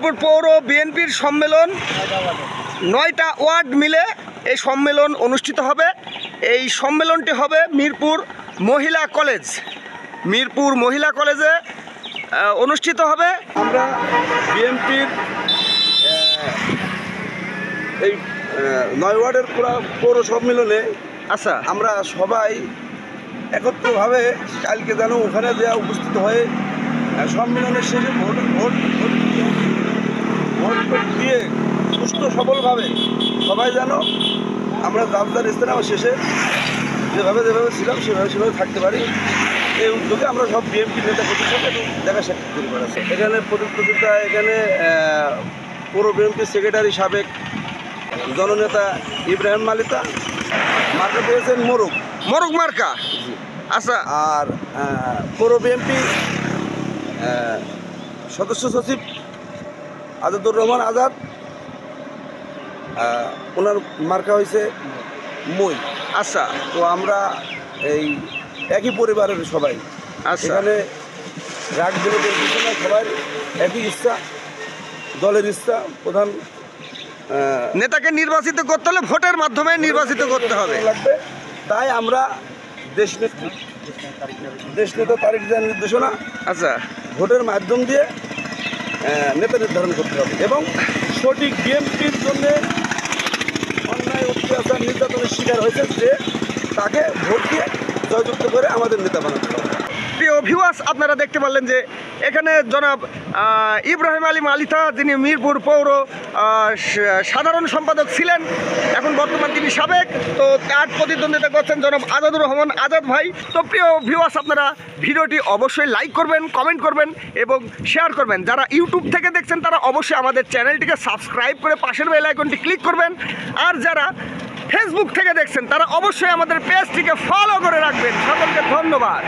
মিরপুর পৌর বিএনপির সম্মেলন 9টা ওয়ার্ড মিলে এই সম্মেলন অনুষ্ঠিত হবে। এই সম্মেলনটি হবে মিরপুর মহিলা কলেজে অনুষ্ঠিত হবে। আমরা বিএনপির এই 9 ওয়ার্ডের পৌর সম্মেলনে আচ্ছা, আমরা সবাই একত্রভাবে কালকে যেন ওখানে দেওয়া উপস্থিত হয়ে সম্মেলনের শেষে ভোট দিয়ে সুস্থ সফলভাবে সবাই যেন আমরা যার ইজতেমা শেষে যেভাবে ছিলাম সেভাবে থাকতে পারি, এই উদ্যোগে আমরা সব বিএনপি নেতা প্রতিষ্ঠানে দেখা সাক্ষাৎ করি করেছে। এখানে প্রতিযোগিতা এখানে পৌর বিএনপির সেক্রেটারি সাবেক জননেতা ইব্রাহিম মালিতা মার্কা পেয়েছেন মোরগ মার্কা। আচ্ছা, আর পৌর বিএনপি সদস্য সচিব আজাদুর রহমান আজাদ, ওনার মার্কা হয়েছে মই। আচ্ছা, তো আমরা এই একই পরিবারের সবাই এখানে রাগ বিরোধের কিছু না, সবাই একই ইচ্ছা, দলের ইচ্ছা প্রধান নেতাকে নির্বাচিত করতে হলে ভোটের মাধ্যমে নির্বাচিত করতে হবে লাগবে। তাই আমরা দেশ নেতা তারিখ দেওয়ার নির্দেশনা আচ্ছা ভোটের মাধ্যম দিয়ে নেতা নির্ধারণ করতে হবে এবং সঠিক বিএনপির জন্য অন্যায় অত্যাচার নির্যাতনের শিকার হয়েছে যে তাকে ভোট দিয়ে জয়যুক্ত করে আমাদের নেতা বানাতে হবে। প্রিয় ভিউয়ার্স, আপনারা দেখতে পারলেন যে এখানে জনাব ইব্রাহিম আলী মালিতা, যিনি মিরপুর পৌর সাধারণ সম্পাদক ছিলেন, এখন বর্তমান তিনি সাবেক, তো তার প্রতিদ্বন্দ্বিতা করছেন জনাব আজাদুর রহমান আজাদ ভাই। তো প্রিয় ভিউয়ার্স, আপনারা ভিডিওটি অবশ্যই লাইক করবেন, কমেন্ট করবেন এবং শেয়ার করবেন। যারা ইউটিউব থেকে দেখছেন তারা অবশ্যই আমাদের চ্যানেলটিকে সাবস্ক্রাইব করে পাশের বেল আইকনটি ক্লিক করবেন। আর যারা ফেসবুক থেকে দেখছেন তারা অবশ্যই আমাদের পেজটিকে ফলো করে রাখবেন। সকলকে ধন্যবাদ।